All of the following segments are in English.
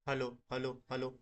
Hello, hello, hello.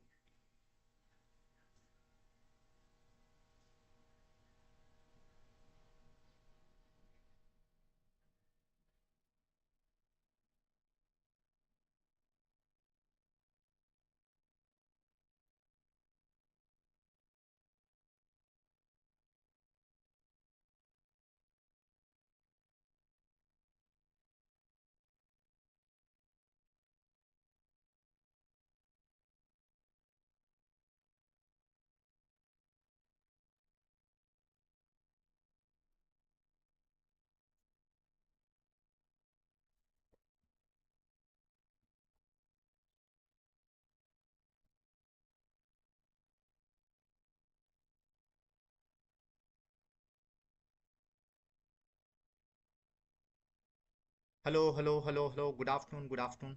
Hello, hello, hello, hello. Good afternoon, good afternoon.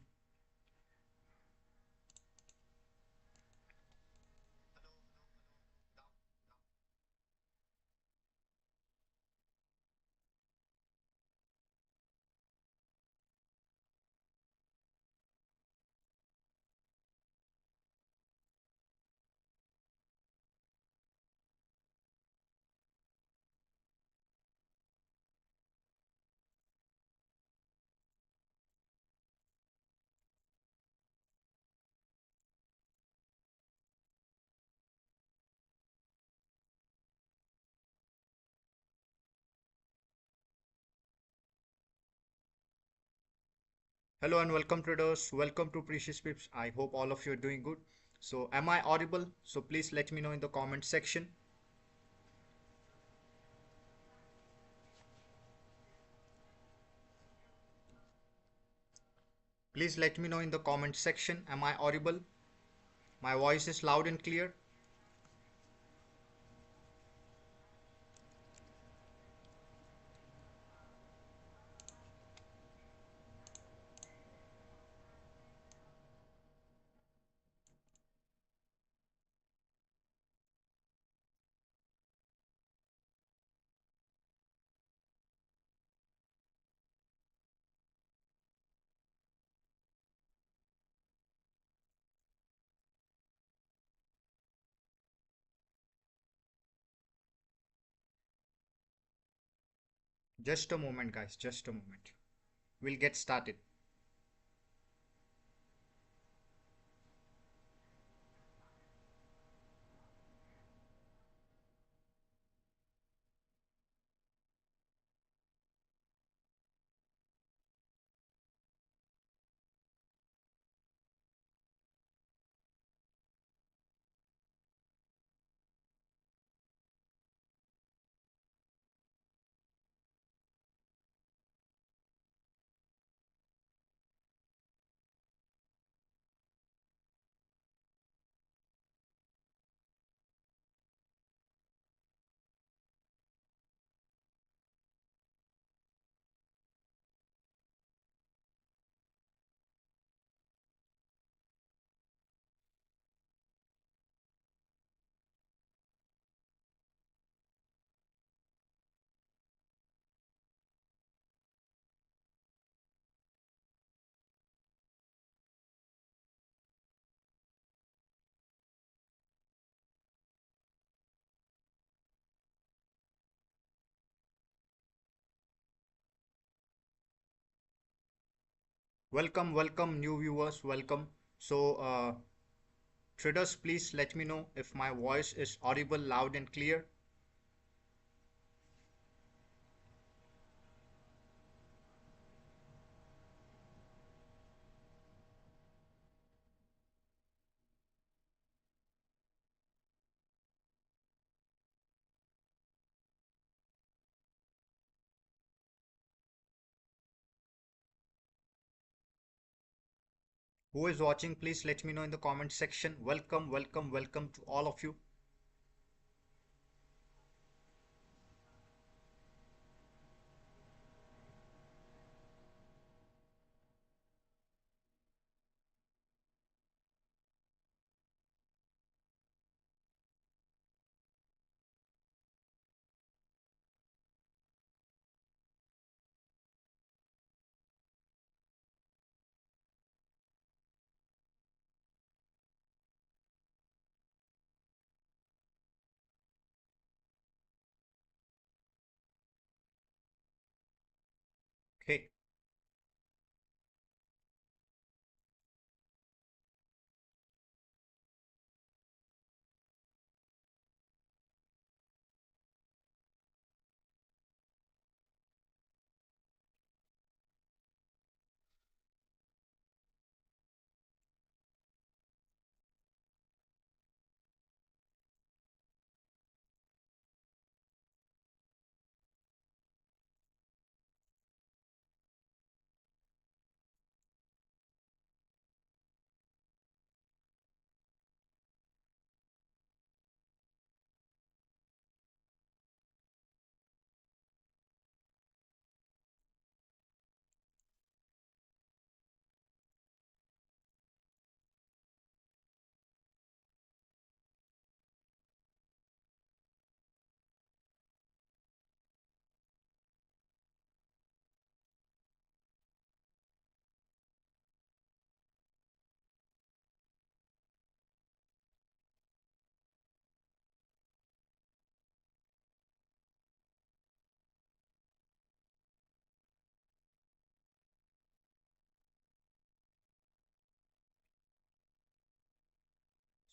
Hello and welcome traders. Welcome to Precious Pips. I hope all of you are doing good. So am I audible? So please let me know in the comment section. Please let me know in the comment section. Am I audible? My voice is loud and clear. Just a moment, guys. Just a moment. We'll get started. Welcome, welcome, new viewers. Welcome. So, traders, please let me know if my voice is audible, loud and clear. Who is watching, please let me know in the comment section. Welcome, welcome, welcome to all of you. Okay.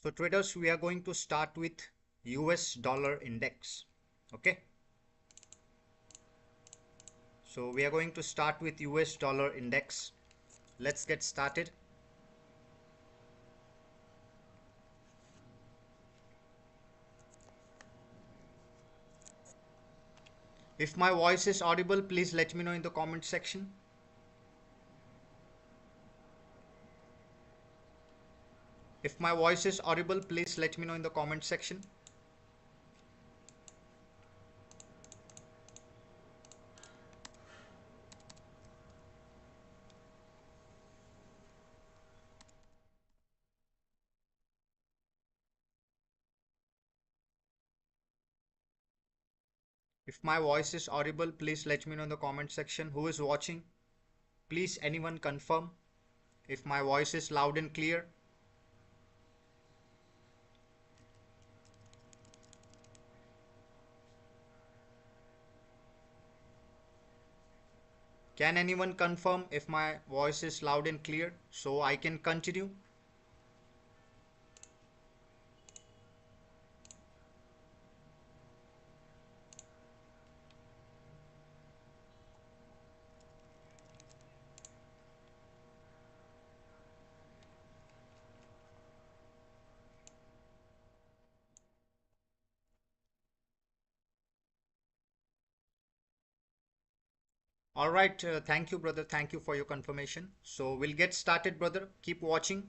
So traders, we are going to start with US dollar index. Okay. So we are going to start with US dollar index. Let's get started. If my voice is audible, please let me know in the comment section. If my voice is audible, please let me know in the comment section. If my voice is audible, please let me know in the comment section. Who is watching? Please anyone confirm if my voice is loud and clear. Can anyone confirm if my voice is loud and clear so I can continue? All right, thank you, brother. Thank you for your confirmation. So we'll get started, brother. Keep watching.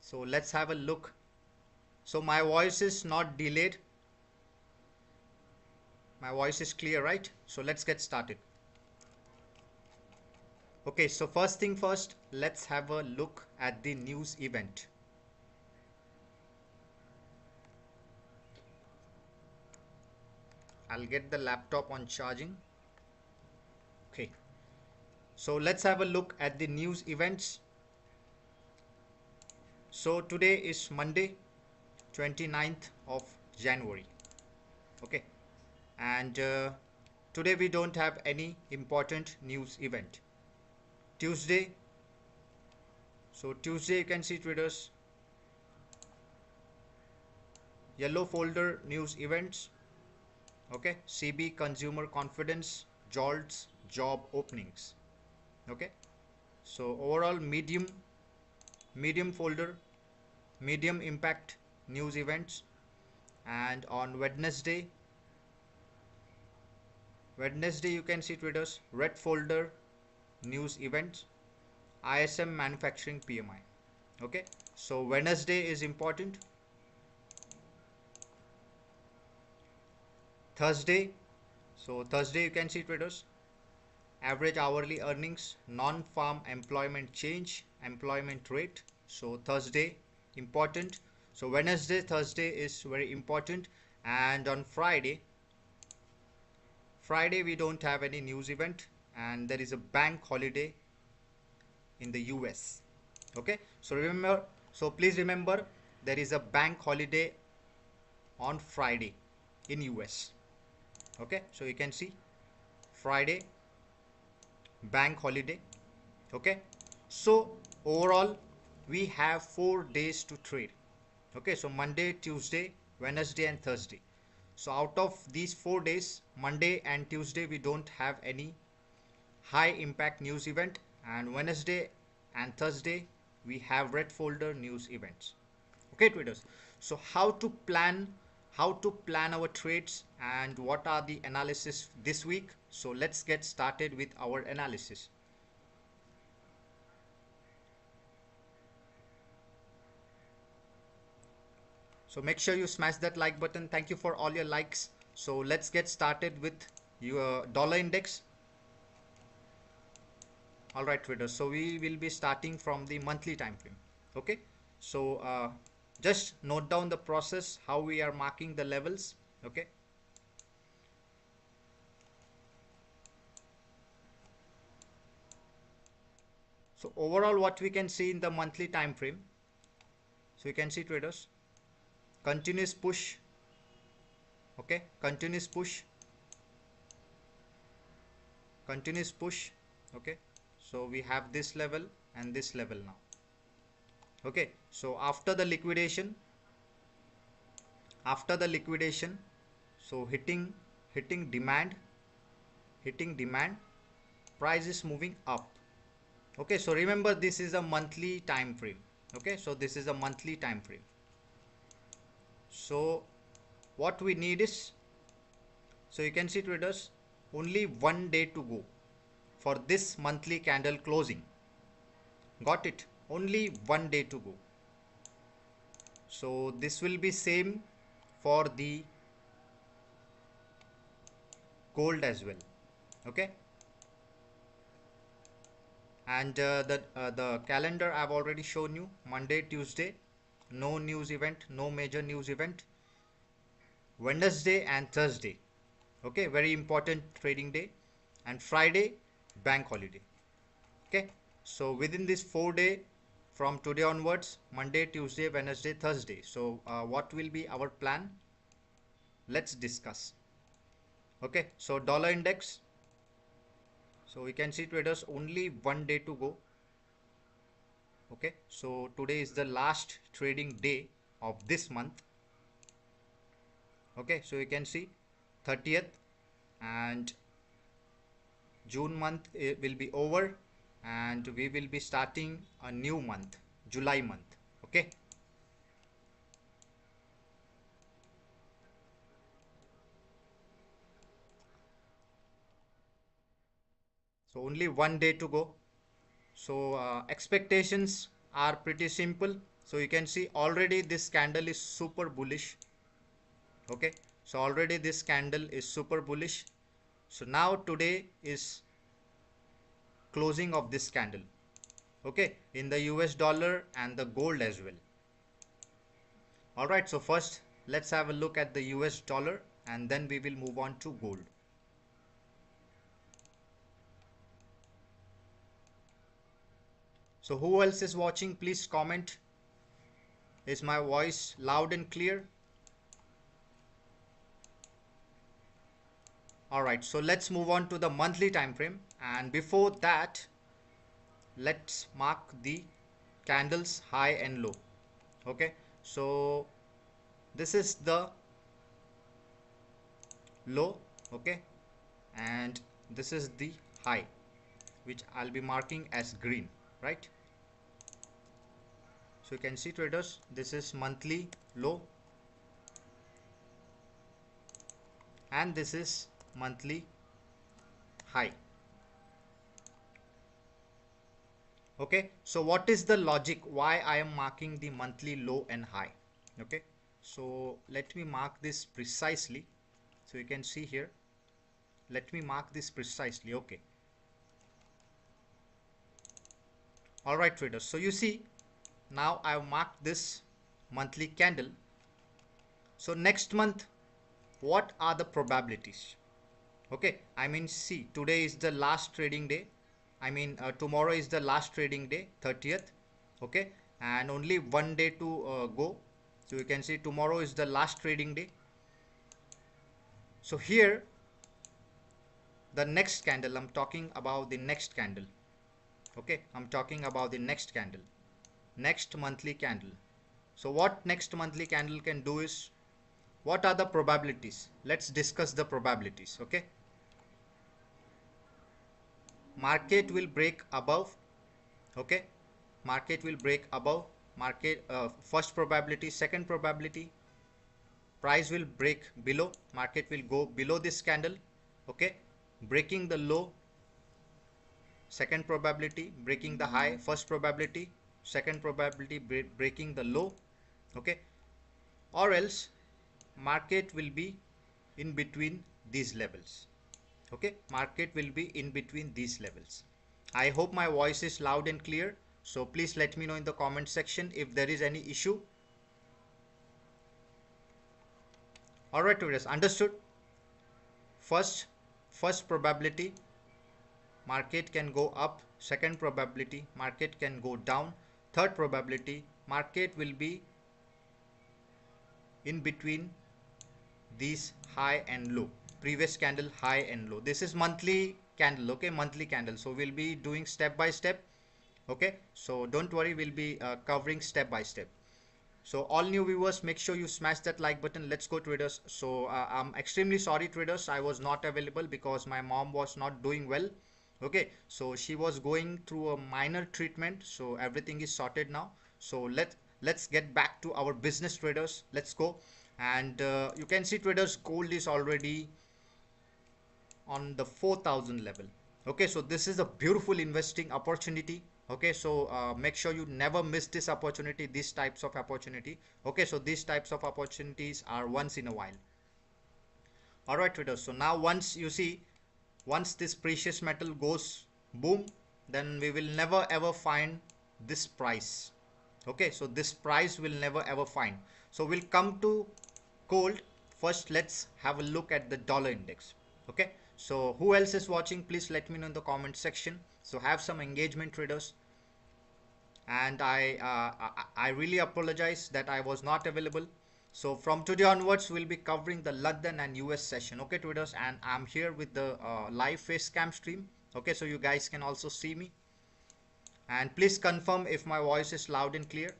So let's have a look. So my voice is not delayed. My voice is clear, right? So let's get started. Okay, so first thing first, let's have a look at the news event. I'll get the laptop on charging. Okay, so let's have a look at the news events. So today is Monday, 29th of January. Okay, and today we don't have any important news event. Tuesday, so Tuesday you can see traders, yellow folder news events. Okay, CB consumer confidence, JOLTS job openings. Okay, so overall medium folder, medium impact news events. And on Wednesday you can see traders, red folder news events, ISM manufacturing PMI. Okay, so Wednesday is important. Thursday, so Thursday you can see traders, average hourly earnings, non-farm employment change, employment rate. So Thursday important. So Wednesday, Thursday is very important. And on Friday we don't have any news event, and there is a bank holiday in the US. Okay, so remember, so please remember, there is a bank holiday on Friday in US. Okay, so you can see Friday bank holiday. Okay, so overall we have 4 days to trade. Okay, so Monday, Tuesday, Wednesday and Thursday. So out of these 4 days, Monday and Tuesday we don't have any high impact news event, and Wednesday and Thursday we have red folder news events. Okay traders, so how to plan our trades and what are the analysis this week. So let's get started with our analysis. So make sure you smash that like button. Thank you for all your likes. So let's get started with your dollar index. All right traders, so we will be starting from the monthly time frame. Okay, so just note down the process how we are marking the levels. Okay, so overall what we can see in the monthly time frame, so you can see traders, continuous push. Okay, continuous push, continuous push. Okay, so we have this level and this level now. Okay, so after the liquidation, so hitting demand, price is moving up. Okay, so remember this is a monthly time frame. Okay, so this is a monthly time frame. So what we need is, so you can see traders, only 1 day to go for this monthly candle closing. Got it? Only 1 day to go. So this will be same for the gold as well. Okay, and the calendar I've already shown you. Monday, Tuesday, no news event, no major news event. Wednesday and Thursday, okay, very important trading day, and Friday bank holiday. Okay, so within this 4 day from today onwards, Monday, Tuesday, Wednesday, Thursday, so what will be our plan? Let's discuss. Okay, so dollar index, so we can see traders, only 1 day to go. Okay, so today is the last trading day of this month. Okay, so you can see 30th, and June month will be over, and we will be starting a new month, July month. Okay, so only 1 day to go. So expectations are pretty simple. So you can see already this candle is super bullish. Okay, so already this candle is super bullish. So now today is closing of this candle. Okay, in the US dollar and the gold as well. All right, so first let's have a look at the US dollar and then we will move on to gold. So who else is watching? Please comment. Is my voice loud and clear? All right, so let's move on to the monthly time frame, and before that let's mark the candles high and low. Okay, so this is the low. Okay, and this is the high, which I'll be marking as green, right? So you can see traders, this is monthly low and this is monthly high. Okay, so what is the logic why I am marking the monthly low and high? Okay, so let me mark this precisely. So you can see here, let me mark this precisely. Okay, all right traders, so you see now I have marked this monthly candle. So next month, what are the probabilities? Okay, I mean, see, today is the last trading day. I mean, tomorrow is the last trading day, 30th. Okay, and only 1 day to go. So you can see tomorrow is the last trading day. So here the next candle. I'm talking about the next candle. Okay, I'm talking about the next candle, next monthly candle. So what next monthly candle can do is, what are the probabilities? Let's discuss the probabilities. Okay, market will break above. Okay, market will break above. Market first probability, second probability, price will break below, market will go below this candle. Okay, breaking the low, second probability, breaking the high, first probability, second probability, breaking the low. Okay, or else market will be in between these levels. Okay, market will be in between these levels. I hope my voice is loud and clear, so please let me know in the comment section if there is any issue. Alright traders, understood? First probability, market can go up. Second probability, market can go down. Third probability, market will be in between these high and low, previous candle high and low. This is monthly candle. Okay, monthly candle, so we'll be doing step by step. Okay, so don't worry, we'll be covering step by step. So all new viewers, make sure you smash that like button. Let's go traders. So I'm extremely sorry traders, I was not available because my mom was not doing well. Okay, so she was going through a minor treatment, so everything is sorted now. So let's get back to our business traders. Let's go. And you can see traders, gold is already on the 4,000 level. Okay, so this is a beautiful investing opportunity. Okay, so make sure you never miss this opportunity, these types of opportunity. Okay, so these types of opportunities are once in a while. All right traders, so now once you see, once this precious metal goes boom, then we will never ever find this price. Okay, so this price will never ever find. So we'll come to gold. First let's have a look at the dollar index. Okay, so who else is watching, please let me know in the comment section. So have some engagement traders. And I really apologize that I was not available. So from today onwards we'll be covering the London and US session. Okay traders, and I'm here with the live face cam stream. Okay, so you guys can also see me, and please confirm if my voice is loud and clear.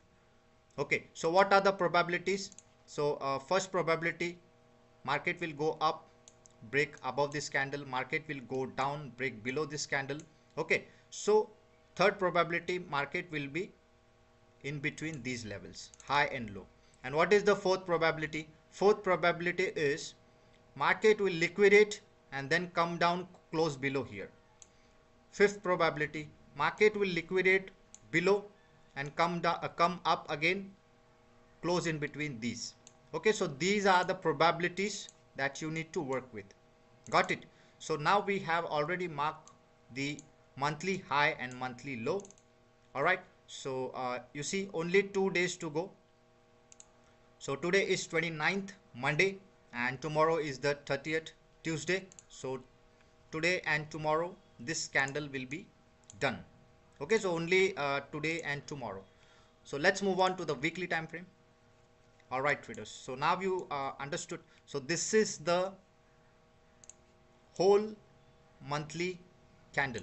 Okay, so what are the probabilities? So first probability, market will go up, break above this candle, market will go down, break below this candle. Okay, so third probability, market will be in between these levels, high and low. And what is the fourth probability? Fourth probability is market will liquidate and then come down close below here. Fifth probability, market will liquidate below and come up again, close in between these. Okay, so these are the probabilities that you need to work with. Got it? So now we have already marked the monthly high and monthly low. All right, so you see only 2 days to go. So today is 29th Monday and tomorrow is the 30th Tuesday. So today and tomorrow this candle will be done. Okay, so only today and tomorrow. So let's move on to the weekly time frame. All right traders, so now you understood. So this is the whole monthly candle.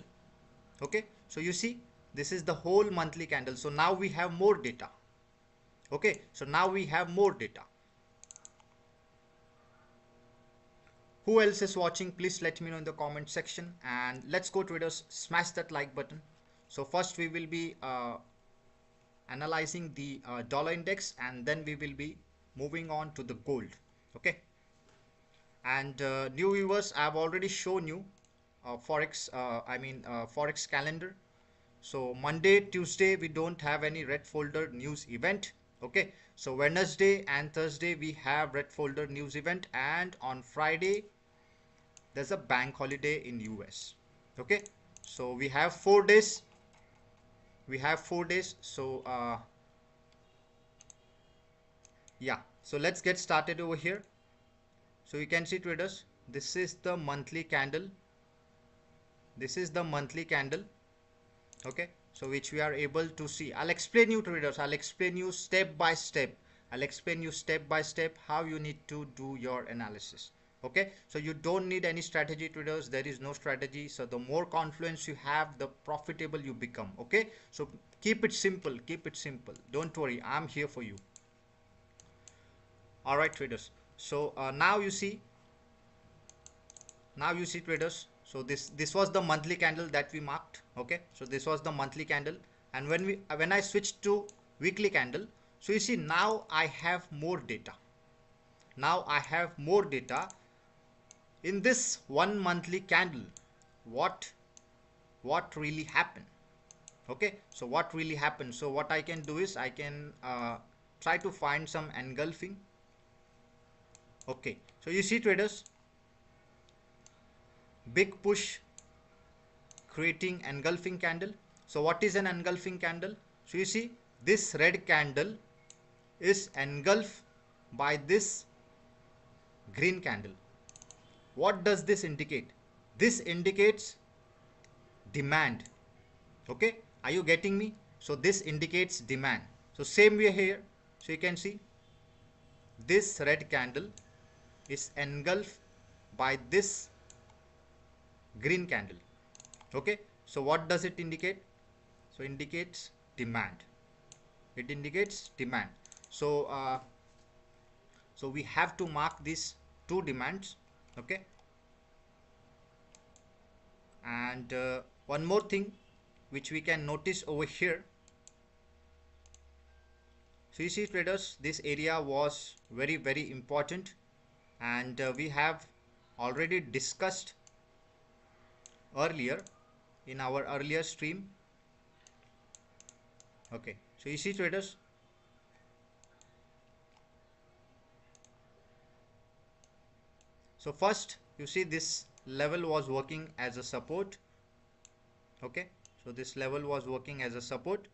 Okay, so you see this is the whole monthly candle. So now we have more data. Okay, so now we have more data. Who else is watching, please let me know in the comment section. And let's go traders, smash that like button. So first we will be analyzing the dollar index, and then we will be moving on to the gold. Okay, and new viewers, I have already shown you forex forex calendar. So Monday, Tuesday we don't have any red folder news event. Okay, so Wednesday and Thursday we have red folder news event, and on Friday there's a bank holiday in US. Okay, so we have 4 days. So yeah, so let's get started over here. So you can see traders, this is the monthly candle. Okay, so which we are able to see. I'll explain you traders, I'll explain you step by step how you need to do your analysis. Okay, so you don't need any strategy, traders. There is no strategy. So the more confluence you have, the profitable you become. Okay, so keep it simple, keep it simple. Don't worry, I'm here for you. All right, traders. So now you see traders. So this was the monthly candle that we marked. Okay, so this was the monthly candle, and when I switched to weekly candle, so you see now I have more data. Now I have more data in this one monthly candle. What really happened? Okay, so what really happened? So what I can do is I can try to find some engulfing. Okay, so you see traders, big push creating engulfing candle. So what is an engulfing candle? So you see this red candle is engulfed by this green candle. What does this indicate? This indicates demand. Okay, are you getting me? So this indicates demand. So same way here, so you can see this red candle is engulfed by this green candle. Okay, so what does it indicate? So indicates demand. It indicates demand. So we have to mark these two demands. Okay, and one more thing which we can notice over here. So you see traders, this area was very important, and we have already discussed earlier in our earlier stream. Okay, so you see traders, so first you see this level was working as a support. Okay, so this level was working as a support.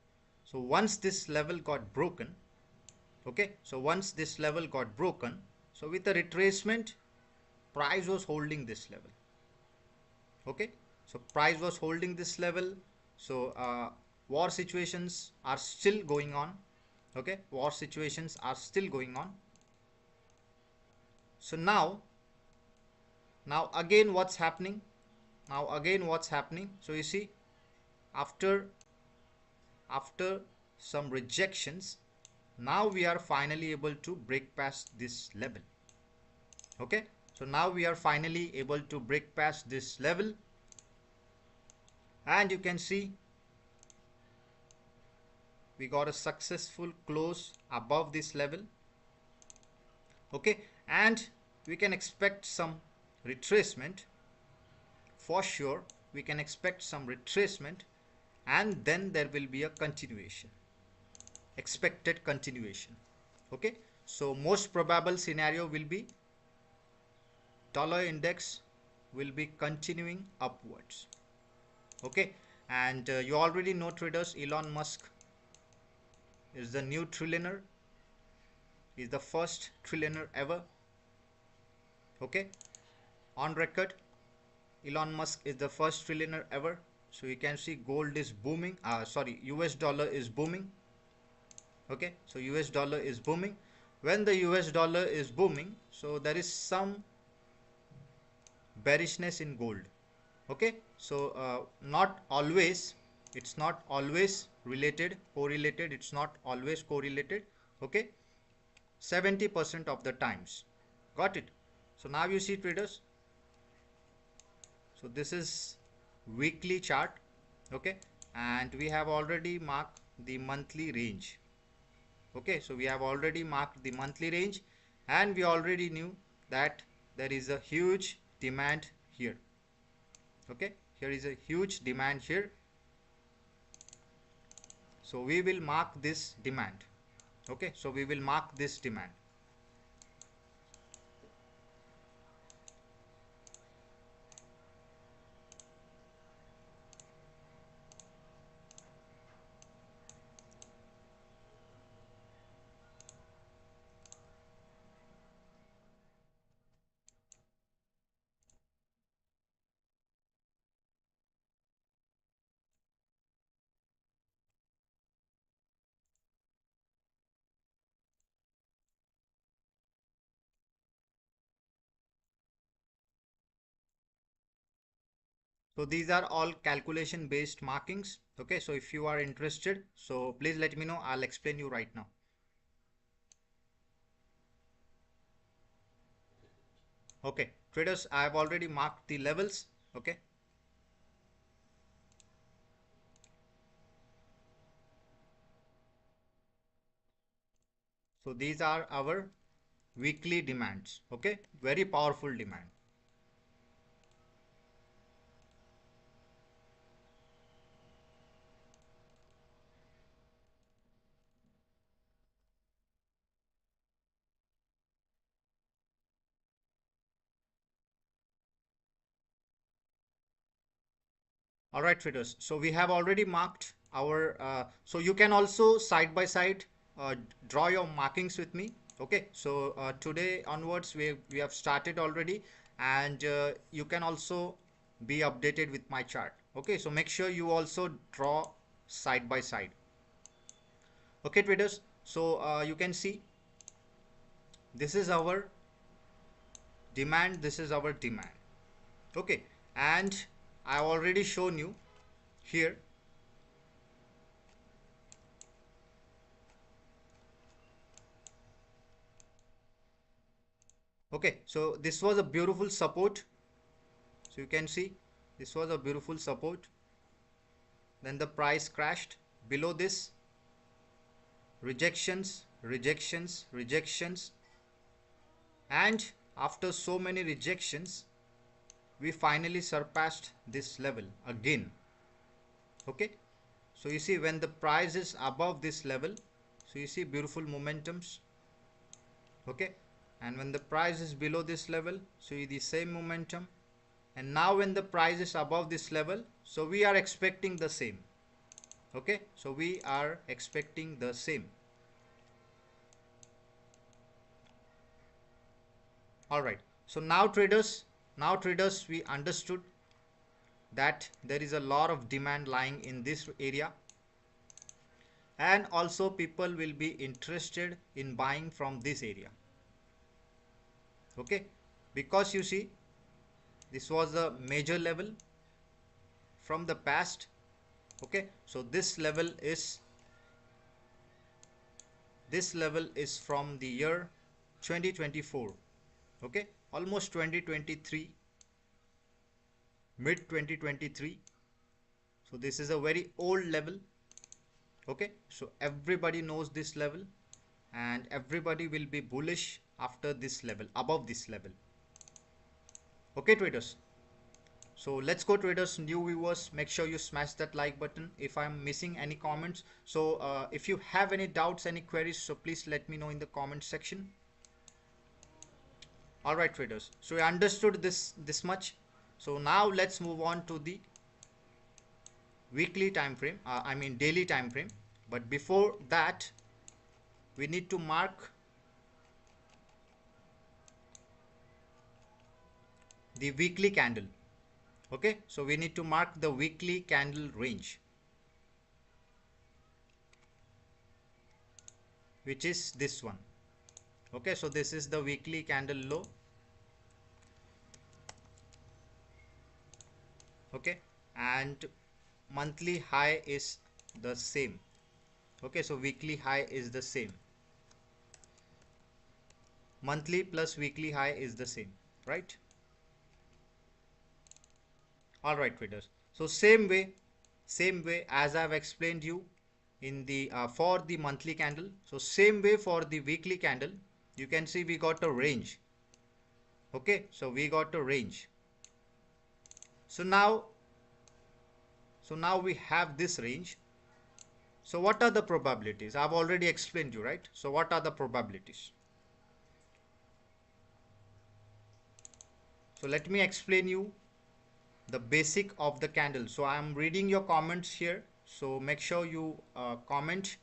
So once this level got broken, okay, so once this level got broken, so with a retracement, price was holding this level. Okay, so price was holding this level. So war situations are still going on. Okay, war situations are still going on. So now again what's happening? Now again what's happening? So you see, after some rejections, now we are finally able to break past this level. Okay, so now we are finally able to break past this level, and you can see we got a successful close above this level. Okay, and we can expect some retracement for sure. We can expect some retracement, and then there will be a continuation, expected continuation. Okay, so most probable scenario will be dollar index will be continuing upwards. Okay, and you already know traders, Elon Musk is the new trillionaire, is the first trillionaire ever. Okay, on record, Elon Musk is the first trillionaire ever. So you can see gold is booming. Sorry, US dollar is booming. Okay, so US dollar is booming. When the US dollar is booming, so there is some bearishness in gold. Okay, so not always, it's not always correlated. It's not always correlated. Okay, 70% of the times. Got it? So now you see traders, so this is weekly chart. Okay, and we have already marked the monthly range. Okay, so we have already marked the monthly range, and we already knew that there is a huge demand here. Okay, here is a huge demand here, so we will mark this demand. Okay, so we will mark this demand. So these are all calculation based markings. Okay, so if you are interested, so please let me know. I'll explain you right now. Okay, traders, I have already marked the levels. Okay. So these are our weekly demands. Okay, very powerful demand. All right, traders. So we have already marked our, so you can also side by side draw your markings with me. Okay. So today onwards, we have started already, and you can also be updated with my chart. Okay. So make sure you also draw side by side. Okay, traders. So you can see this is our demand. This is our demand. Okay. And I already shown you here. Okay, so this was a beautiful support. So you can see this was a beautiful support. Then the price crashed below this. Rejections, rejections, rejections. And after so many rejections, we finally surpassed this level again. Okay, so you see when the price is above this level, so you see beautiful momentums. Okay, and when the price is below this level, so you see the same momentum. And now when the price is above this level, so we are expecting the same. Okay, so we are expecting the same. All right, so now traders we understood that there is a lot of demand lying in this area, and also people will be interested in buying from this area. Okay, because you see this was a major level from the past. Okay, so this level is from the year 2024. Okay, almost 2023, mid 2023. So this is a very old level. Okay, so everybody knows this level, and everybody will be bullish after this level, above this level. Okay, traders, so let's go, traders. New viewers, make sure you smash that like button. If I'm missing any comments, so if you have any doubts, any queries, so please let me know in the comment section. All right, traders, so we understood this much. So now let's move on to the weekly time frame, I mean daily time frame. But before that, we need to mark the weekly candle. Okay, so we need to mark the weekly candle range, which is this one. Okay, so this is the weekly candle low. Okay, and monthly high is the same. Okay, so weekly high is the same. Monthly plus weekly high is the same, right? All right, traders, so same way as I've explained you in the for the monthly candle, so same way for the weekly candle, you can see we got a range. Okay, so we got a range. So now we have this range. So what are the probabilities? I've already explained you, right? So what are the probabilities? So let me explain you the basic of the candle. So I am reading your comments here, so make sure you comment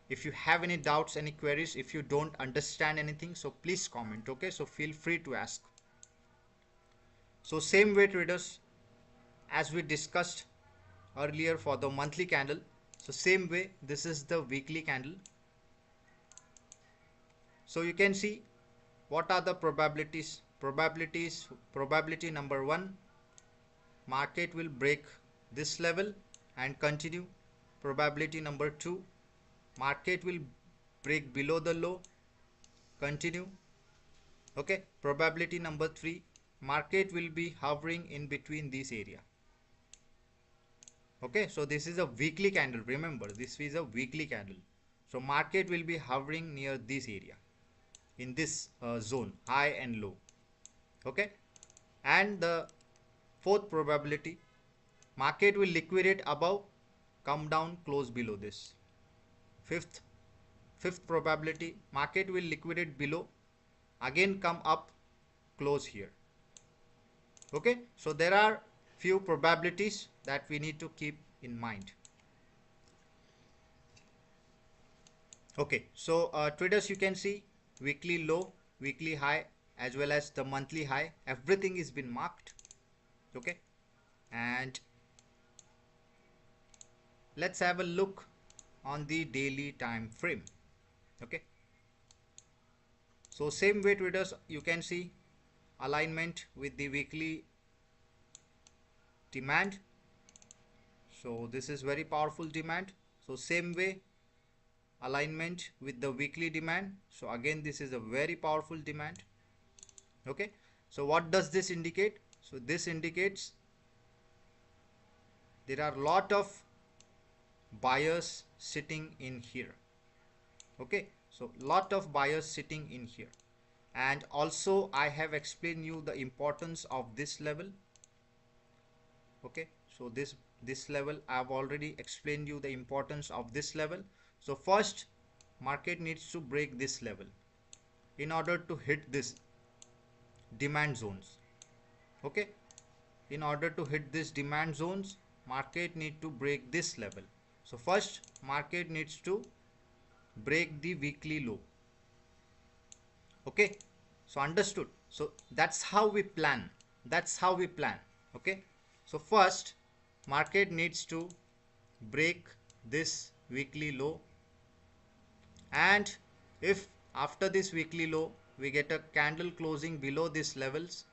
if you have any doubts, any queries. If you don't understand anything, so please comment. Okay, so feel free to ask. So same way, traders, as we discussed earlier for the monthly candle, so same way this is the weekly candle. So you can see what are the probability number 1, market will break this level and continue. Probability number 2, market will break below the low, continue. Okay, probability number 3, market will be hovering in between this area. Okay, so this is a weekly candle. Remember, this is a weekly candle. So market will be hovering near this area, in this zone, high and low. Okay, and the fourth probability, market will liquidate above, come down, close below this. Fifth probability, market will liquidate below, again come up, close here. Okay, so there are few probabilities that we need to keep in mind. Okay, so traders, you can see weekly low, weekly high, as well as the monthly high, everything is been marked. Okay, and let's have a look on the daily time frame. Okay, so same way traders, you can see alignment with the weekly demand. So this is very powerful demand. So same way alignment with the weekly demand. So again, this is a very powerful demand. Okay, so what does this indicate? So this indicates there are a lot of buyers sitting in here. Okay, so lot of buyers sitting in here, and also I have explained you the importance of this level. Okay, so this level I have already explained you the importance of this level. So first, market needs to break this level in order to hit this demand zones. Okay, in order to hit this demand zones, market need to break this level. So first, market needs to break the weekly low. Okay, so understood. So that's how we plan. Okay, so first, market needs to break this weekly low, and if after this weekly low we get a candle closing below these levels,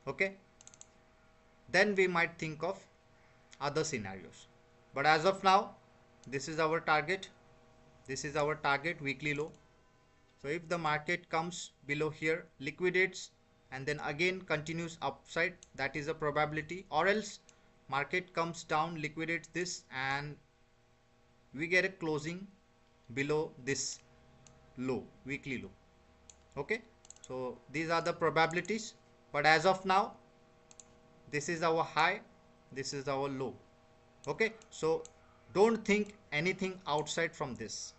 okay, then we might think of other scenarios. But as of now, this is our target. This is our target weekly low. So if the market comes below here, liquidates, and then again continues upside, that is a probability. Or else market comes down, liquidates this, and we get a closing below this low, weekly low. Okay, so these are the probabilities. But as of now, this is our high, this is our low. Okay, so don't think anything outside from this.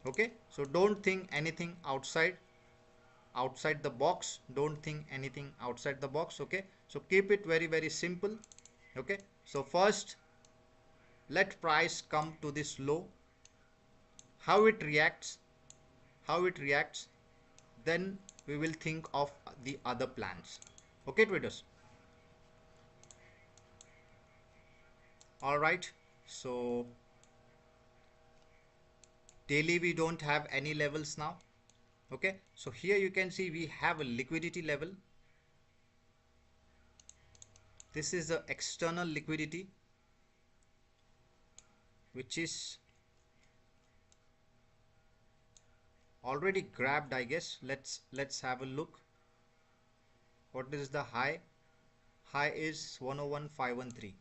Okay, so don't think anything outside the box. Don't think anything outside the box. Okay, so keep it very simple. Okay, so first let price come to this low, how it reacts, then we will think of the other plans. Okay traders, all right. So daily we don't have any levels now. Okay, so here you can see we have a liquidity level. This is the external liquidity, which is already grabbed, I guess. Let's have a look. What is the high? High is 101,513,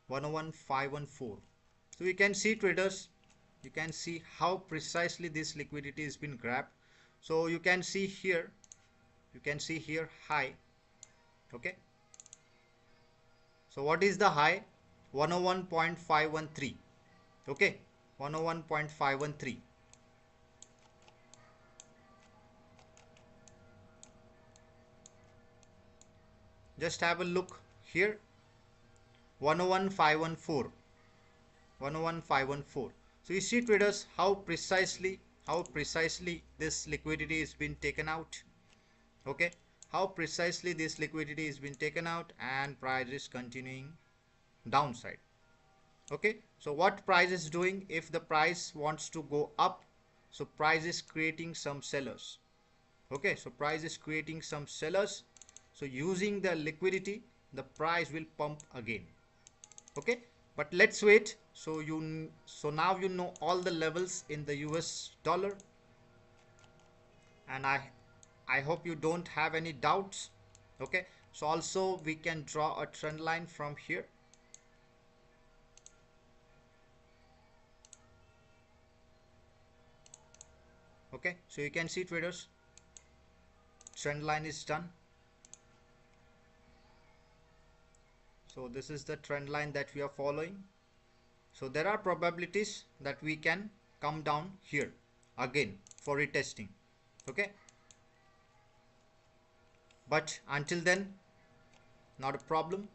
101,514. So you can see traders, you can see how precisely this liquidity has been grabbed. So you can see here, high. Okay, so what is the high? 101.513. okay, 101.513. just have a look here, 101,514, 101,514. So you see traders how precisely this liquidity has been taken out. Okay, how precisely this liquidity has been taken out, and price is continuing downside. Okay, so what price is doing? If the price wants to go up, so price is creating some sellers. Okay, so price is creating some sellers. So using the liquidity, the price will pump again. Okay, but let's wait. So now you know all the levels in the US dollar, and I hope you don't have any doubts. Okay, so also we can draw a trend line from here. Okay, so you can see, traders, trend line is done. So this is the trend line that we are following. So there are probabilities that we can come down here again for retesting. Okay, but until then, not a problem.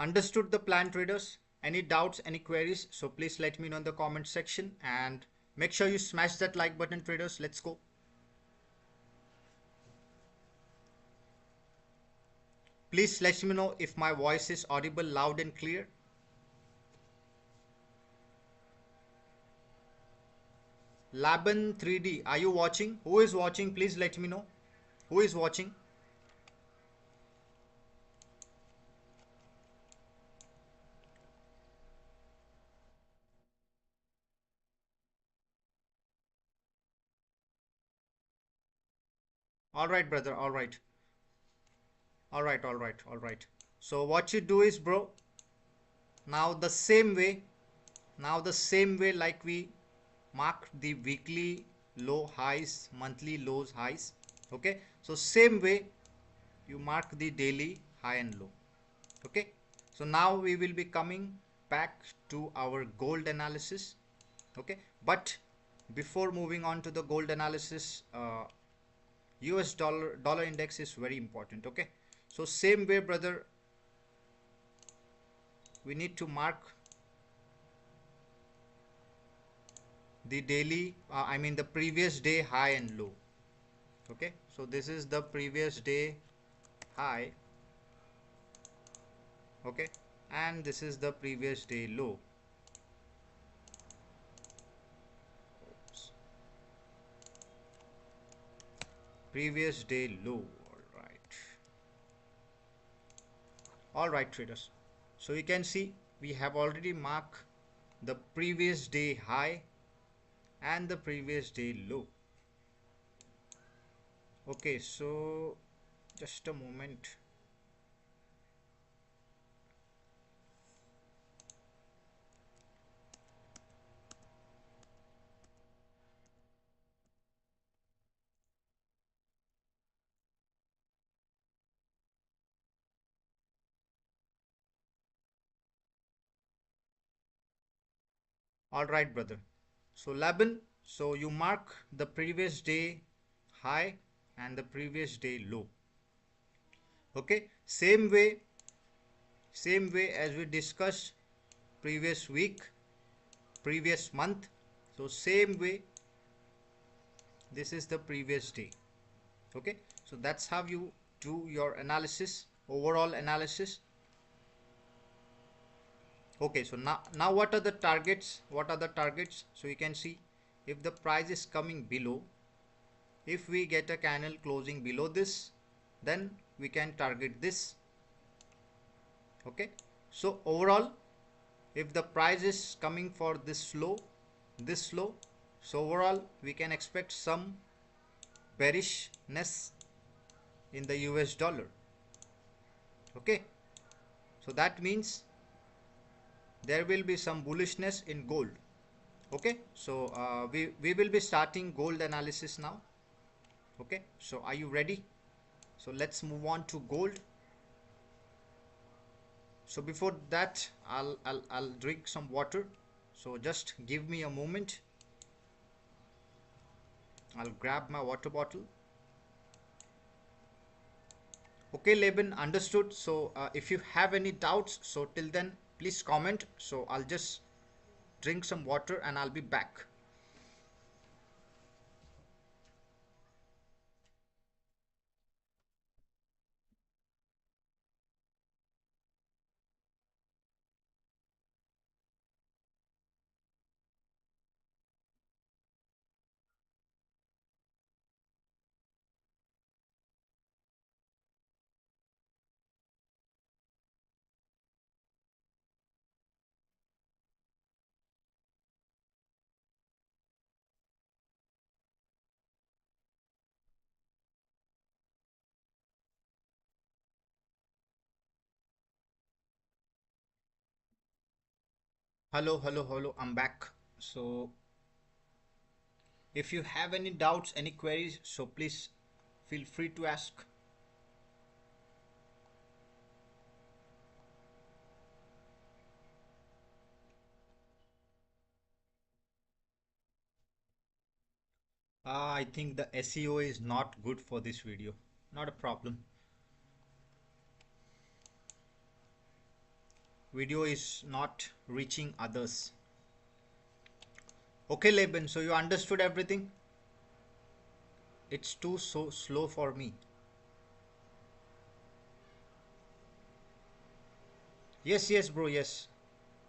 Understood the plan, traders? Any doubts, any queries? So please let me know in the comment section, and make sure you smash that like button, traders. Let's go. Please let me know if my voice is audible, loud and clear. Laban 3D, are you watching? Who is watching? Please let me know. Who is watching? All right, brother. All right. All right. All right. All right. So what you do is, bro, now the same way, like we mark the weekly low highs, monthly lows highs. Okay. So same way you mark the daily high and low. Okay, so now we will be coming back to our gold analysis. Okay, but before moving on to the gold analysis, US dollar index is very important. Okay, so same way, brother, we need to mark the daily, I mean the previous day high and low. Okay, so this is the previous day high. Okay, and this is the previous day low. Oops. Previous day low. All right, traders, so you can see we have already marked the previous day high and the previous day low. Okay, so just a moment. All right, brother, so Laban, so you mark the previous day high and the previous day low. Okay, same way as we discussed previous week, previous month. So same way, this is the previous day. Okay, so that's how you do your analysis, overall analysis. Okay, so now what are the targets? So you can see if the price is coming below, if we get a candle closing below this, then we can target this. Okay, so overall, if the price is coming for this low, so overall we can expect some bearishness in the US dollar. Okay, so that means there will be some bullishness in gold. Okay, so we will be starting gold analysis now. Okay, so are you ready? So let's move on to gold. So before that, I'll drink some water. So just give me a moment. I'll grab my water bottle. Okay, Laban, understood. So if you have any doubts, so till then please comment. So I'll just drink some water and I'll be back. Hello, I'm back. So if you have any doubts, any queries, so please feel free to ask. I think the SEO is not good for this video. Not a problem. Video is not reaching others. Okay, Laban, so you understood everything? It's too so slow for me. Yes, bro, yes.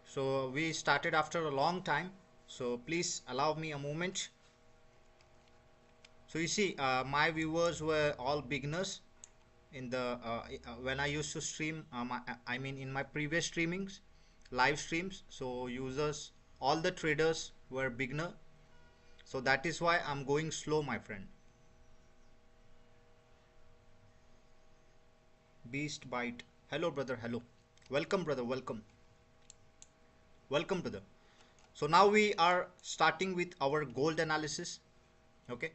So we started after a long time. So please allow me a moment. So you see, my viewers were all beginners in the when I used to stream. I mean, in my previous streamings, live streams. So users, all the traders were beginner. So that is why I'm going slow, my friend. Beast bite. Hello, brother. Hello. Welcome, brother. Welcome. Welcome, brother. So now we are starting with our gold analysis. Okay.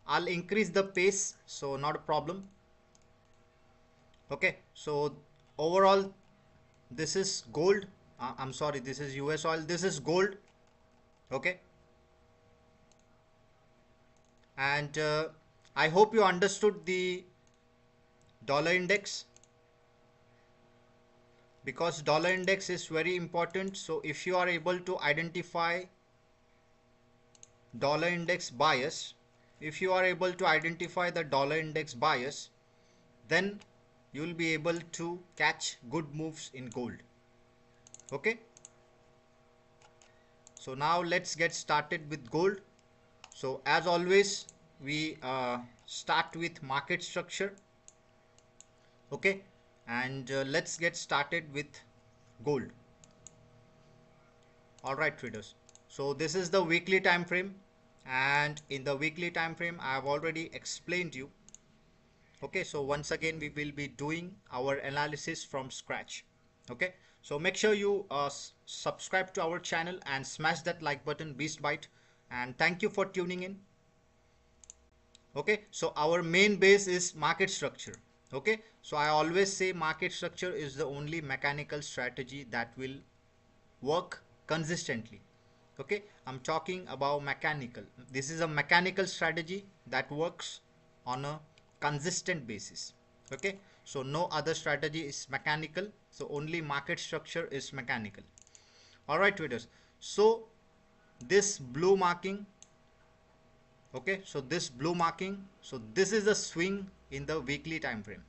I'll increase the pace, so not a problem. Okay, so overall this is gold. I'm sorry, this is US oil, this is gold. Okay, and I hope you understood the dollar index, because dollar index is very important. So if you are able to identify dollar index bias, if you are able to identify the dollar index bias, then you will be able to catch good moves in gold. Okay, so now let's get started with gold. So as always, we start with market structure. Okay, and let's get started with gold. All right, traders. So this is the weekly time frame, and in the weekly time frame, I have already explained you. Okay, so once again, we will be doing our analysis from scratch. Okay, so make sure you subscribe to our channel and smash that like button, Beast Bite, and thank you for tuning in. Okay, so our main base is market structure. Okay, so I always say market structure is the only mechanical strategy that will work consistently. Okay, I'm talking about mechanical. This is a mechanical strategy that works on a consistent basis. Okay, so no other strategy is mechanical, so only market structure is mechanical. All right, traders, so this blue marking, okay, so this blue marking, so this is the swing in the weekly time frame.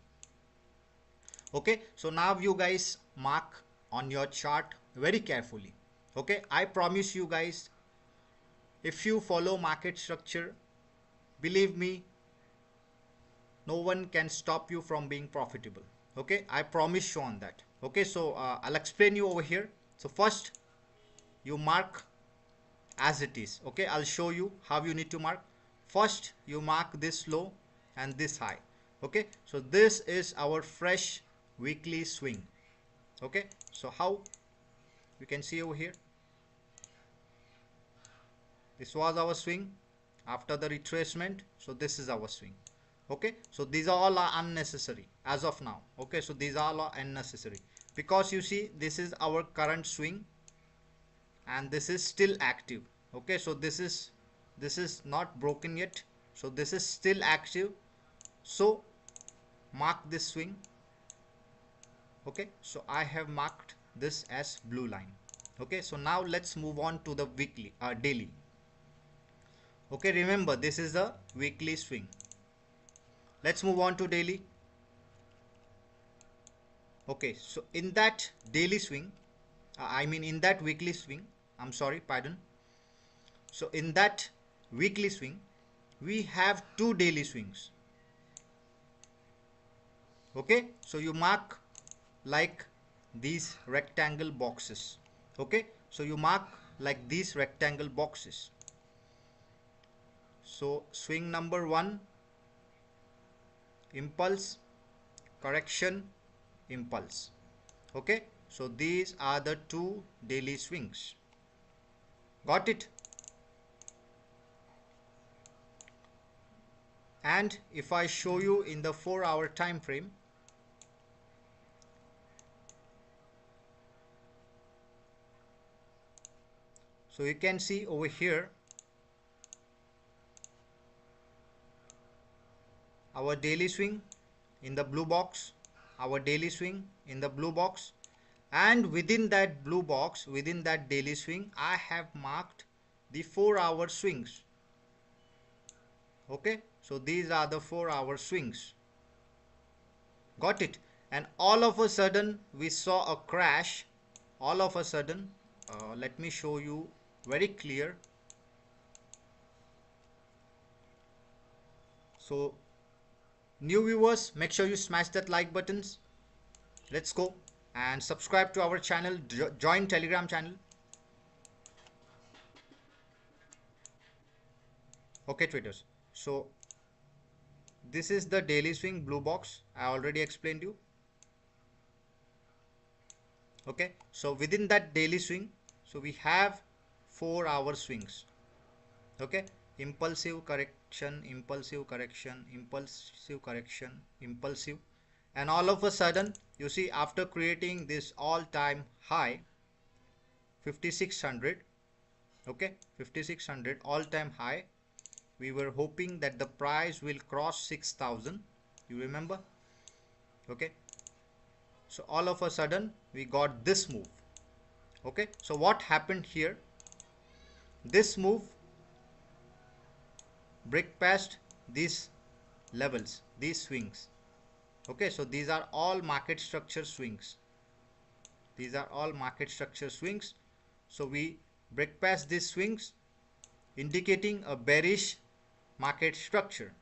Okay, so now you guys mark on your chart very carefully. Okay, I promise you guys, if you follow market structure, believe me, no one can stop you from being profitable. Okay, I promise you on that. Okay, so I'll explain you over here. So first you mark as it is. Okay, I'll show you how you need to mark. First you mark this low and this high. Okay, so this is our fresh weekly swing. Okay, so how you can see over here, this was our swing after the retracement. So this is our swing. Okay, so these all are unnecessary as of now. Okay, so these all are unnecessary, because you see this is our current swing and this is still active. Okay, so this is not broken yet, so this is still active. So mark this swing. Okay, so I have marked this as blue line. Okay, so now let's move on to the weekly daily. Okay, remember this is a weekly swing. Let's move on to daily. Okay, so in that daily swing, I mean in that weekly swing, I'm sorry, pardon. So in that weekly swing, we have two daily swings. Okay, so you mark like these rectangle boxes. Okay, so you mark like these rectangle boxes. So swing number one, impulse, correction, impulse. Okay, so these are the two daily swings. Got it? And if I show you in the 4-hour time frame, so you can see over here our daily swing in the blue box, our daily swing in the blue box, and within that blue box, within that daily swing, I have marked the 4-hour swings. Okay, so these are the 4-hour swings. Got it? And all of a sudden we saw a crash. All of a sudden, let me show you very clear. So new viewers, make sure you smash that like buttons. Let's go and subscribe to our channel, join Telegram channel. Okay traders, so this is the daily swing blue box. I already explained you. Okay, so within that daily swing, so we have 4-hour swings. Okay, impulsive correction, impulsive correction, impulsive correction, impulsive, and all of a sudden you see after creating this all-time high 5600, okay, 5600 all-time high, we were hoping that the price will cross 6000, you remember? Okay, so all of a sudden we got this move. Okay, so what happened here? This move break past these levels, these swings. Okay, so these are all market structure swings. These are all market structure swings. So we break past these swings, indicating a bearish market structure.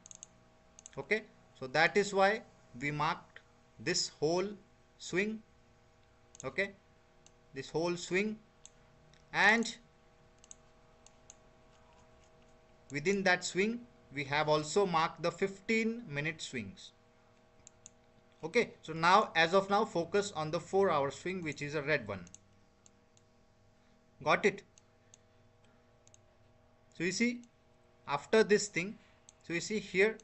Okay, so that is why we marked this whole swing. Okay, this whole swing, and within that swing we have also marked the 15-minute swings. Okay, so now as of now focus on the 4-hour swing, which is a red one. Got it? So you see after this thing, so you see here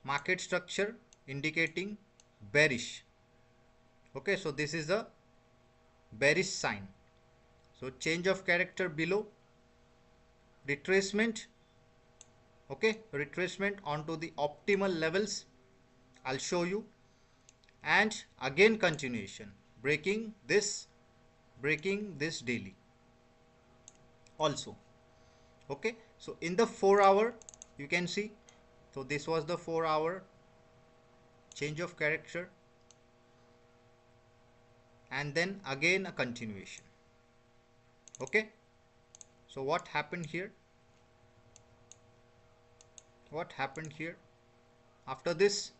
market structure indicating bearish. Okay, so this is a bearish sign. So change of character below, retracement. Okay, retracement onto the optimal levels, I'll show you, and again continuation, breaking this daily also. Okay, so in the 4-hour you can see, so this was the 4-hour change of character, and then again a continuation. Okay, so what happened here? What happened here? After this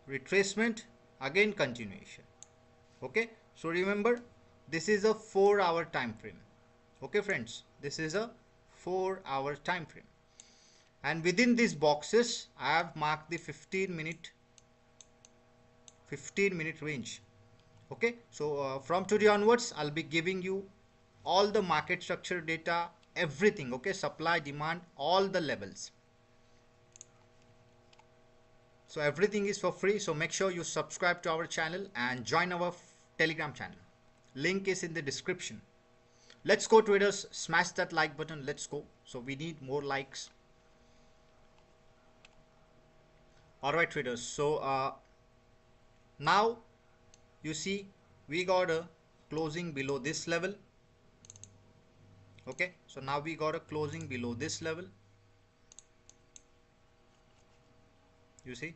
retracement, again continuation. Okay, so remember this is a 4-hour time frame. Okay friends, this is a 4-hour time frame, and within these boxes I have marked the 15-minute range. Okay, so from today onwards I'll be giving you all the market structure data, everything. Okay, supply, demand, all the levels. So everything is for free, so make sure you subscribe to our channel and join our Telegram channel. Link is in the description. Let's go traders, smash that like button. Let's go. So we need more likes. Alright traders, so now you see we got a closing below this level. Okay, so now we got a closing below this level. You see,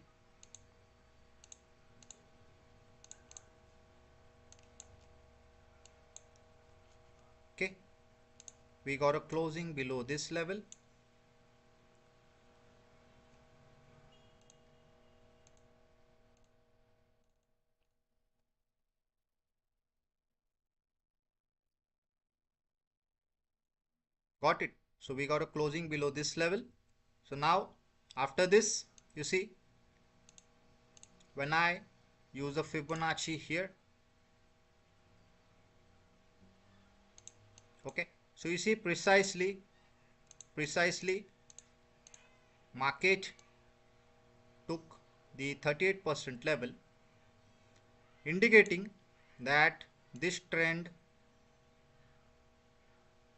okay, we got a closing below this level. Got it? So we got a closing below this level. So now after this, you see when I use a Fibonacci here, okay, so you see precisely market took the 38% level, indicating that this trend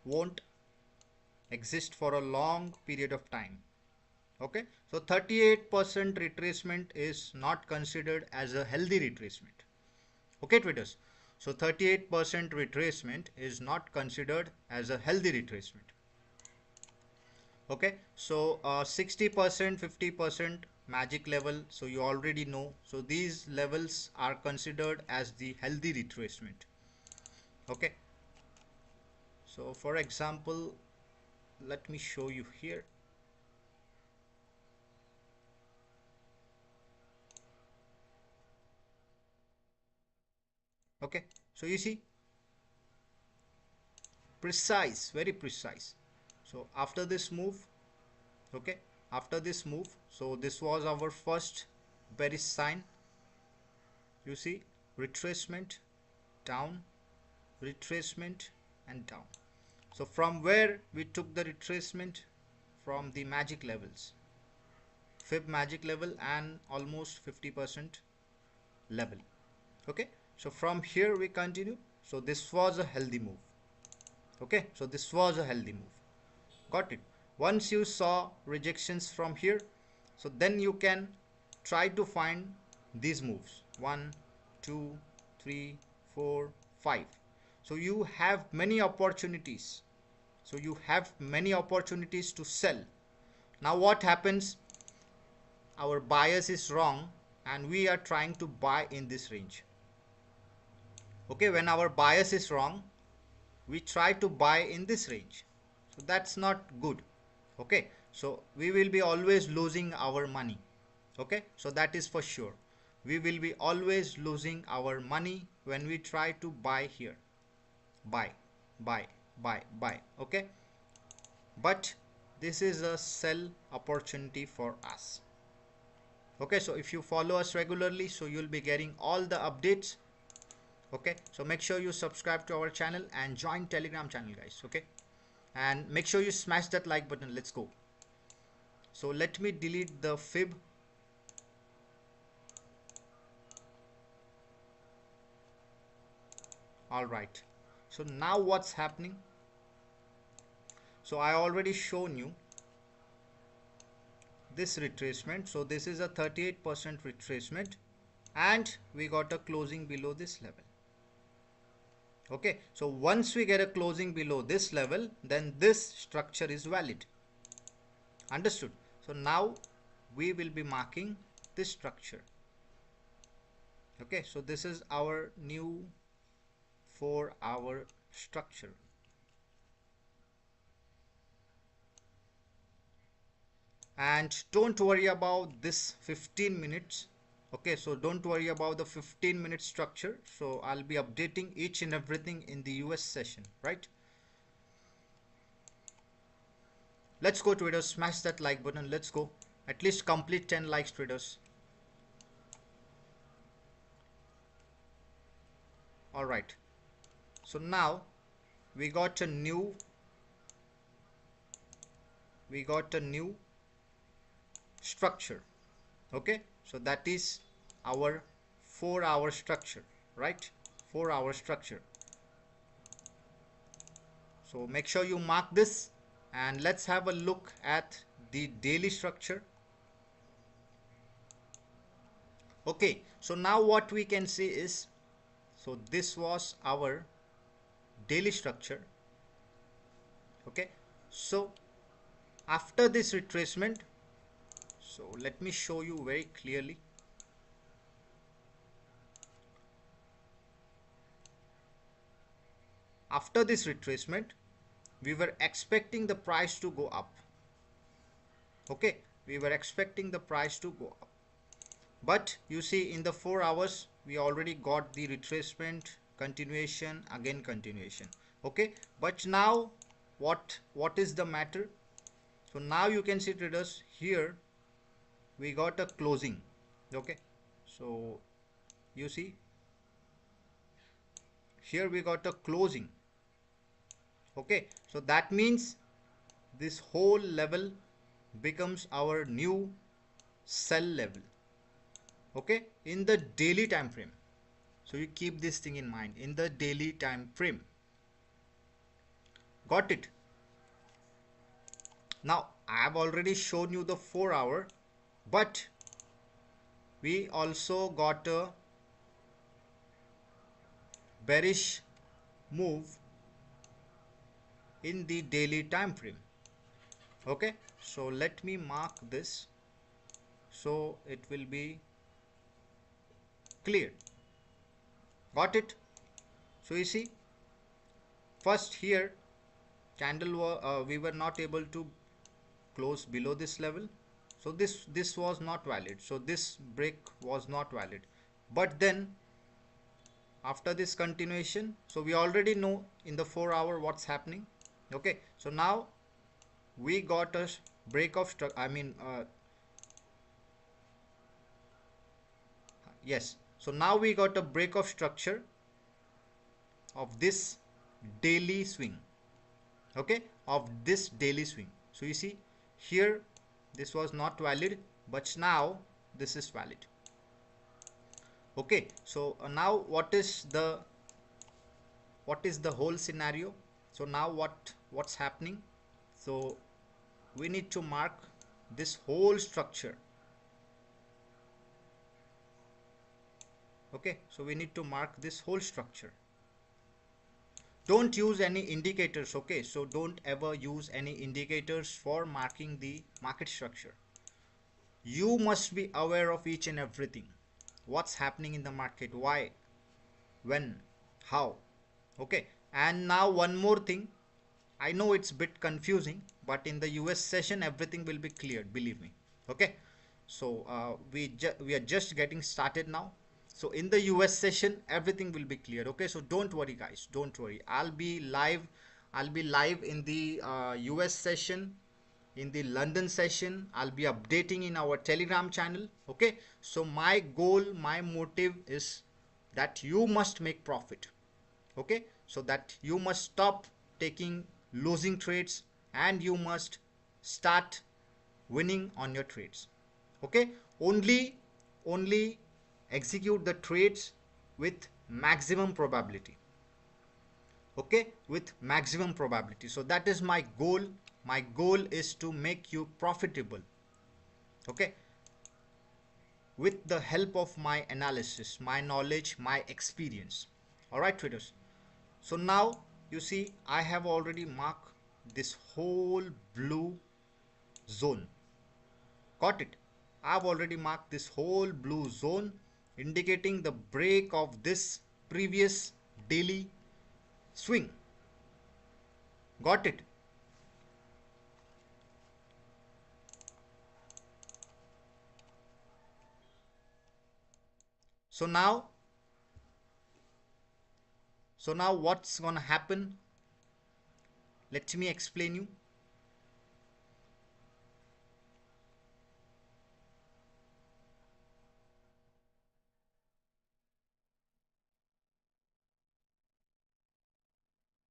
won't exist for a long period of time. Okay, so 38% retracement is not considered as a healthy retracement. Okay, traders, so 38% retracement is not considered as a healthy retracement. Okay, so 60%, 50% magic level, so you already know, so these levels are considered as the healthy retracement. Okay, so for example, let me show you here. Okay, so you see precise, very precise. So after this move, okay, after this move, so this was our first bearish sign. You see retracement, down, retracement and down. So from where we took the retracement? From the magic levels, fib magic level and almost 50% level. Okay, so from here we continue. So this was a healthy move. Okay, so this was a healthy move. Got it? Once you saw rejections from here, so then you can try to find these moves 1, 2, 3, 4, 5. So you have many opportunities. So you have many opportunities to sell. Now what happens? Our bias is wrong and we are trying to buy in this range. Okay, when our bias is wrong, we try to buy in this range. So that's not good. Okay, so we will be always losing our money. Okay, so that is for sure. We will be always losing our money when we try to buy here. Buy, buy, buy, buy. Okay, but this is a sell opportunity for us. Okay, so if you follow us regularly, so you'll be getting all the updates. Okay, so make sure you subscribe to our channel and join Telegram channel, guys. Okay, and make sure you smash that like button. Let's go. So let me delete the fib. All right, so now what's happening? So I already shown you this retracement. So this is a 38% retracement and we got a closing below this level. Okay, so once we get a closing below this level, then this structure is valid. Understood? So now we will be marking this structure. Okay, so this is our new 4-hour structure. And don't worry about this 15 minutes. Okay, so don't worry about the 15-minute structure. So I'll be updating each and everything in the US session, right? Let's go, traders. Smash that like button. Let's go. At least complete 10 likes, traders. All right, so now we got a new structure. Okay, so that is our 4-hour structure, right? 4-hour structure. So make sure you mark this and let's have a look at the daily structure. Okay, so now what we can see is, so this was our daily structure. Okay, so after this retracement, so let me show you very clearly. After this retracement, we were expecting the price to go up. Okay, we were expecting the price to go up, but you see in the 4 hours we already got the retracement, continuation, again continuation. Okay, but now what is the matter? So now you can see, traders, here we got a closing. Okay, So you see here we got a closing. Okay, so that means this whole level becomes our new sell level. Okay, in the daily time frame. So you keep this thing in mind, in the daily time frame. Got it? Now I have already shown you the 4 hour, but we also got a bearish move in the daily time frame. Okay, so let me mark this so it will be clear. Got it? So you see, first here we were not able to close below this level, so this was not valid, so this break was not valid. But then after this continuation, so we already know in the 4 hour what's happening. Okay, so now we got a break of yes, so now we got a break of structure of this daily swing. Okay, of this daily swing. So you see here this was not valid, but now this is valid. Okay, so now what is the whole scenario? So now what's happening? So we need to mark this whole structure. Okay, so we need to mark this whole structure. Don't use any indicators. Okay, so don't ever use any indicators for marking the market structure. You must be aware of each and everything, what's happening in the market, why, when, how. Okay, and now one more thing, I know it's a bit confusing, but in the US session everything will be cleared, believe me. Okay, so we are just getting started now. So in the US session everything will be clear. Okay, so don't worry guys, don't worry. I'll be live in the US session, in the London session. I'll be updating in our Telegram channel. Okay, so my goal, my motive is that you must make profit. Okay, so that you must stop taking losing trades and you must start winning on your trades. Okay, only execute the trades with maximum probability. Okay, with maximum probability. So that is my goal. My goal is to make you profitable. Okay, with the help of my analysis, my knowledge, my experience. All right traders, so now you see I have already marked this whole blue zone. Got it? I've already marked this whole blue zone indicating the break of this previous daily swing. Got it? So now what's gonna happen? Let me explain you.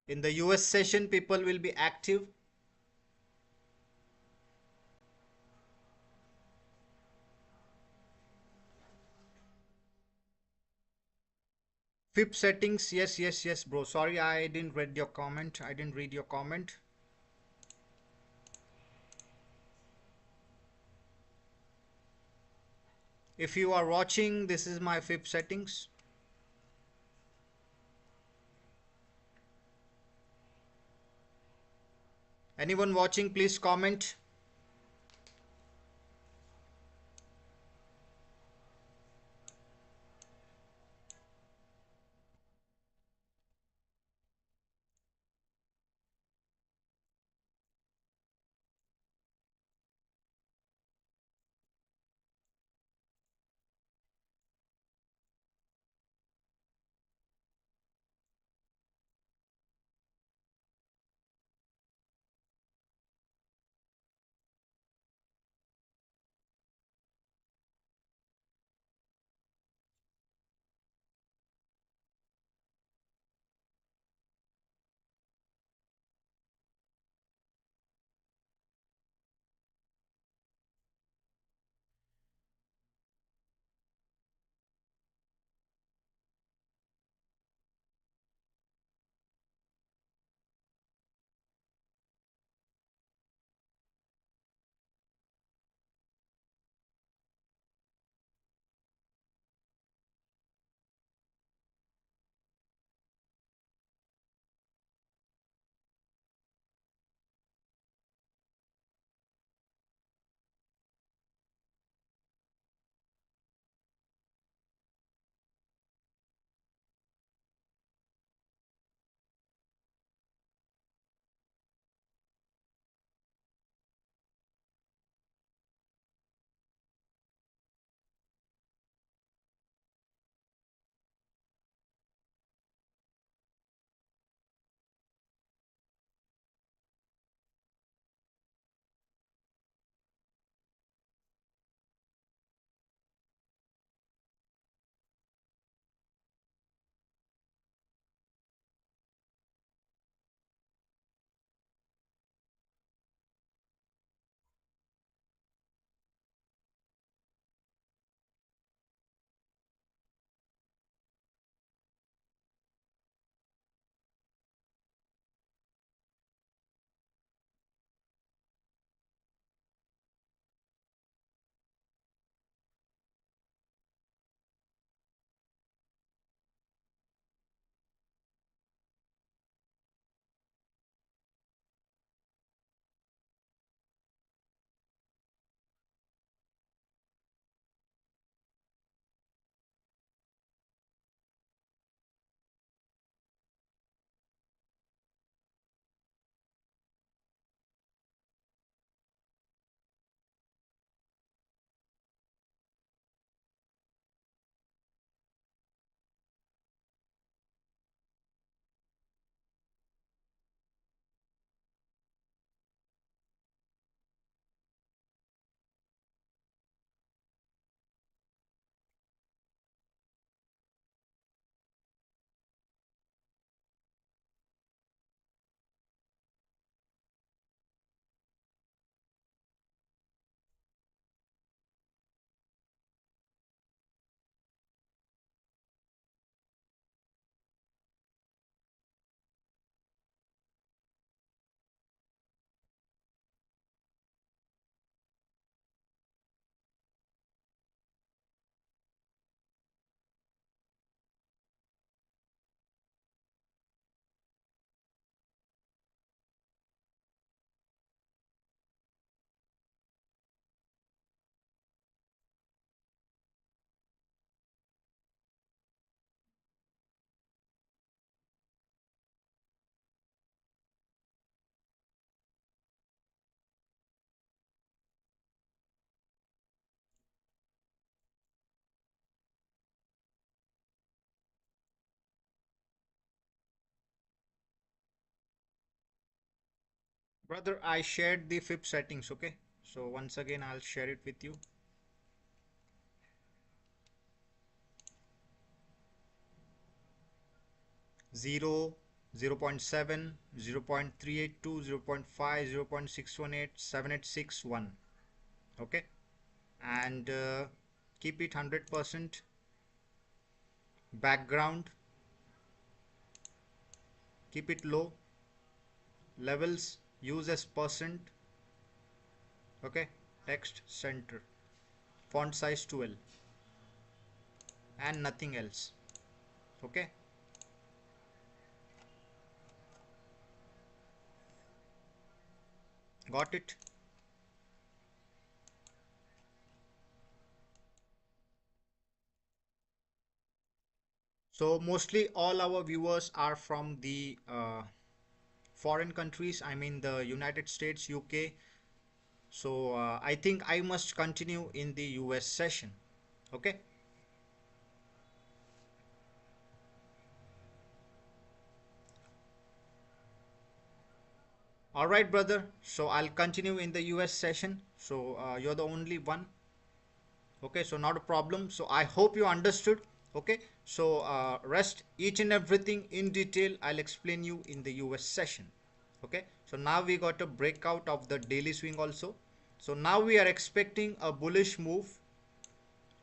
In the US session people will be active. FIP settings, yes bro, sorry I didn't read your comment. I didn't read your comment. If you are watching, this is my FIP settings. Anyone watching, please comment. Brother, I shared the fib settings, okay? So once again, I'll share it with you. 0, 0.7, 0.382, 0.5, 0.618, 7861. Okay, and keep it 100% background, keep it low, levels use as percent. Okay, text center, font size 12, and nothing else. Okay, got it? So mostly all our viewers are from the foreign countries, I mean the United States, UK. So I think I must continue in the US session. Okay. All right, brother. So I'll continue in the US session. So you're the only one. Okay. So not a problem. So I hope you understood. Okay. So rest each and everything in detail. I'll explain you in the US session. Okay. So now we got a breakout of the daily swing also. So now we are expecting a bullish move.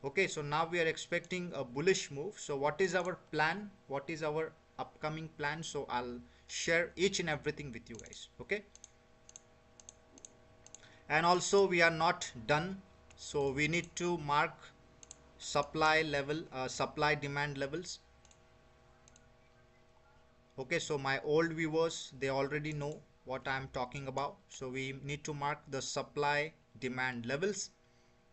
Okay, so now we are expecting a bullish move. So what is our plan? What is our upcoming plan? So I'll share each and everything with you guys. Okay, and also we are not done. So we need to mark supply level, supply demand levels. Okay, so my old viewers, they already know what I'm talking about. So we need to mark the supply demand levels.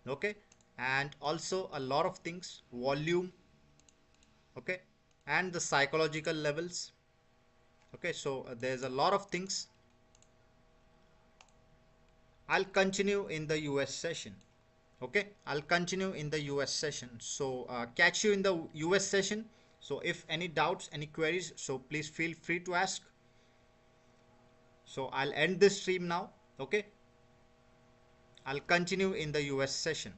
Okay, and also a lot of things, volume. Okay, and the psychological levels. Okay, so there's a lot of things. I'll continue in the US session. Okay, I'll continue in the US session. So catch you in the US session. So if any doubts, any queries, so please feel free to ask. So I'll end this stream now. Okay, I'll continue in the US session.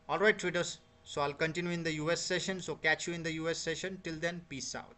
All right, traders, so I'll continue in the US session. So catch you in the US session. Till then, peace out.